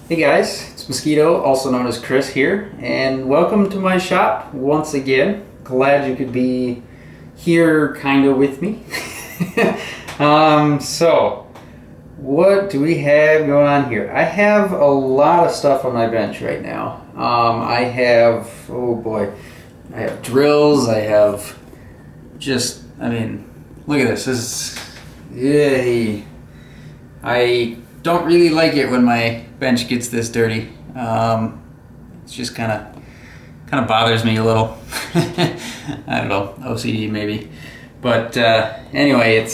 Hey guys, it's Mosquito, also known as Chris here, and welcome to my shop once again. Glad you could be here kind of with me. So, what do we have going on here? I have a lot of stuff on my bench right now. I have, oh boy, I have drills, I have just, look at this. This is, yay. I don't really like it when my bench gets this dirty. It's just kind of bothers me a little. I don't know, OCD maybe. But anyway, it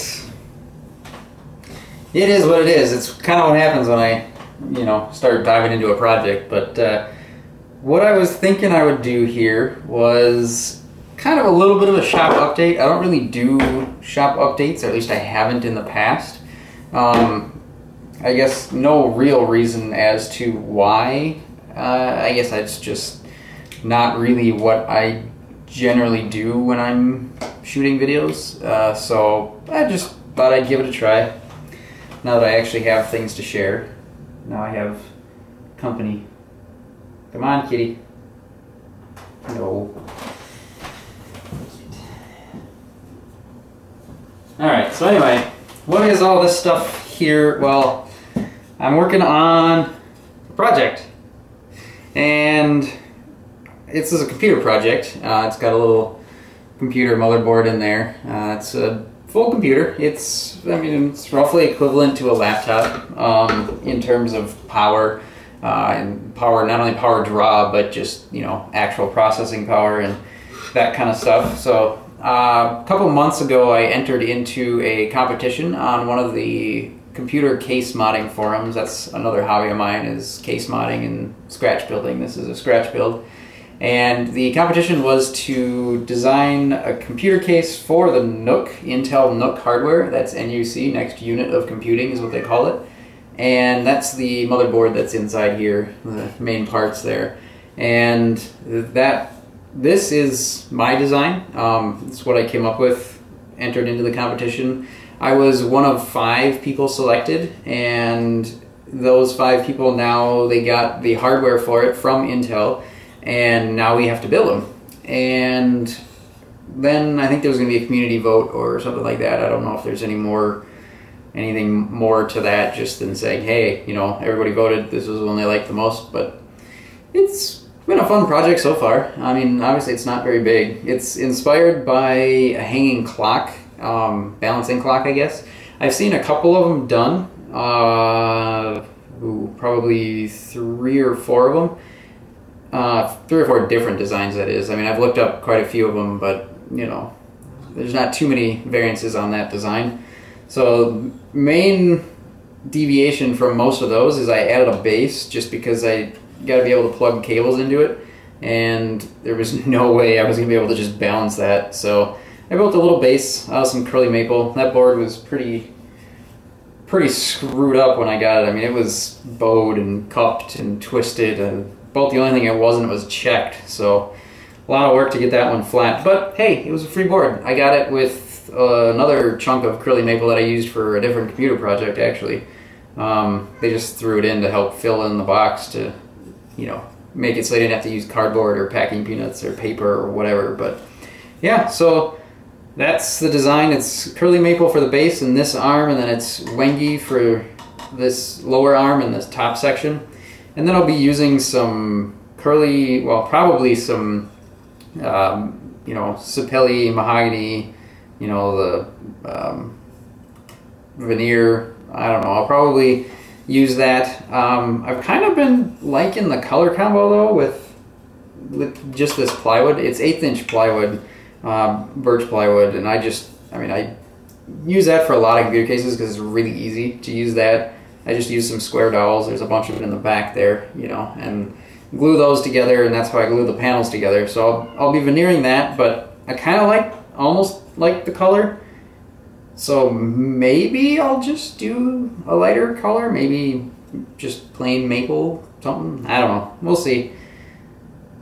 is what it is. It's kind of what happens when I, start diving into a project. But what I was thinking I would do here was kind of a little bit of a shop update. I don't really do shop updates, or at least I haven't in the past. I guess no real reason as to why. I guess it's just not really what I generally do when I'm shooting videos. So I just thought I'd give it a try. Now that I actually have things to share. Now I have company. Come on, kitty. No. Alright, so anyway, what is all this stuff here? Well, I'm working on a project, and this is a computer project. It's got a little computer motherboard in there. It's a full computer. It's roughly equivalent to a laptop in terms of power, and power, not only power draw, but just actual processing power and that kind of stuff. So a couple months ago, I entered into a competition on one of the computer case modding forums. That's another hobby of mine, is case modding and scratch building. This is a scratch build. And the competition was to design a computer case for the NUC, Intel NUC hardware. That's NUC, Next Unit of Computing is what they call it. And that's the motherboard that's inside here, the main parts there. And this is my design. It's what I came up with, entered into the competition. I was one of 5 people selected, and those 5 people, now they got the hardware for it from Intel, and now we have to build them. And then I think there was going to be a community vote or something like that. I don't know if there's anything more to that, just than saying, hey, everybody voted, this was the one they liked the most. But it's been a fun project so far. Obviously it's not very big. It's inspired by a hanging clock, balancing clock, I guess. I've seen a couple of them done, probably 3 or 4 of them. 3 or 4 different designs, that is. I've looked up quite a few of them, but there's not too many variances on that design. So main deviation from most of those is I added a base, just because I got to be able to plug cables into it, and there was no way I was going to be able to just balance that. So I built a little base out of some curly maple. That board was pretty screwed up when I got it. It was bowed and cupped and twisted, and about the only thing it wasn't was checked. So a lot of work to get that one flat. But hey, it was a free board. I got it with another chunk of curly maple that I used for a different computer project, actually. They just threw it in to help fill in the box to, make it so they didn't have to use cardboard or packing peanuts or paper or whatever. But yeah, so that's the design. It's curly maple for the base and this arm, and then it's Wengi for this lower arm and this top section. And then I'll be using some curly, well, probably some, sapelli mahogany, the veneer. I don't know. I'll probably use that. I've kind of been liking the color combo though with just this plywood. It's 1/8 inch plywood, birch plywood, and I use that for a lot of computer cases because it's really easy to use that. I just use some square dowels. There's a bunch of it in the back there, and glue those together, and that's how I glue the panels together. So I'll be veneering that, but I kind of almost like the color. So maybe I'll just do a lighter color, maybe just plain maple, something. I don't know. We'll see.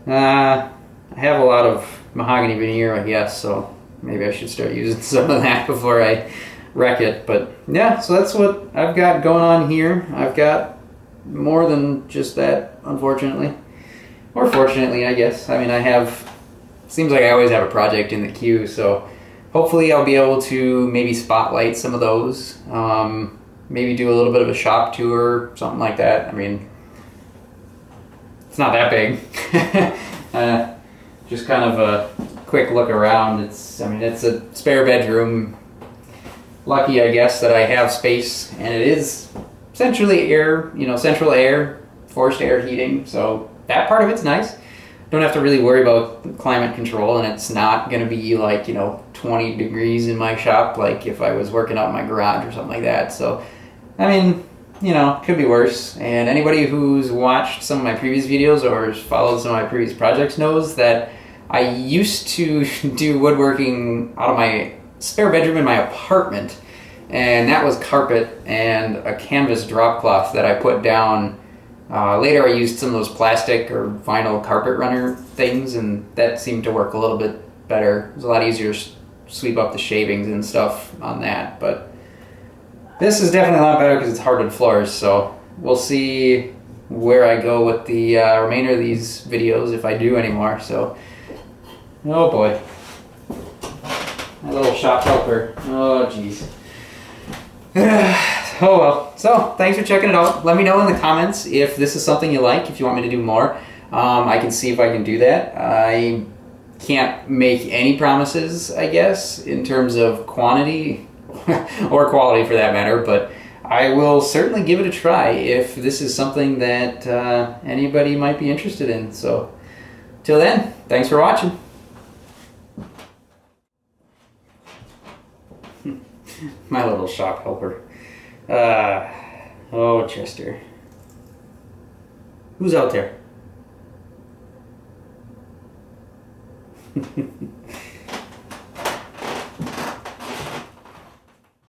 I have a lot of mahogany veneer, I guess, so maybe I should start using some of that before I wreck it. But yeah, so that's what I've got going on here. I've got more than just that, unfortunately. Or fortunately, I guess. I mean, seems like I always have a project in the queue, so hopefully I'll be able to maybe spotlight some of those. Maybe do a little bit of a shop tour, something like that. I mean, it's not that big. Just kind of a quick look around. It's a spare bedroom. Lucky, I guess, that I have space, and it is essentially air, central air, forced air heating, so that part of it's nice. Don't have to really worry about climate control, and it's not going to be like, 20 degrees in my shop like if I was working out in my garage or something like that. So, I mean, could be worse. And anybody who's watched some of my previous videos or followed some of my previous projects knows that I used to do woodworking out of my spare bedroom in my apartment, and that was carpet and a canvas drop cloth that I put down. Later I used some of those plastic or vinyl carpet runner things, and that seemed to work a little bit better. It was a lot easier to sweep up the shavings and stuff on that, but this is definitely a lot better because it's hardwood floors, so we'll see where I go with the remainder of these videos, if I do anymore. So, oh boy. My little shop helper. Oh jeez. Oh well. So, thanks for checking it out. Let me know in the comments if this is something you like, if you want me to do more. I can see if I can do that. I can't make any promises, I guess, in terms of quantity or quality for that matter, but I will certainly give it a try if this is something that anybody might be interested in. So, till then, thanks for watching. My little shop helper. Oh, Chester. Who's out there?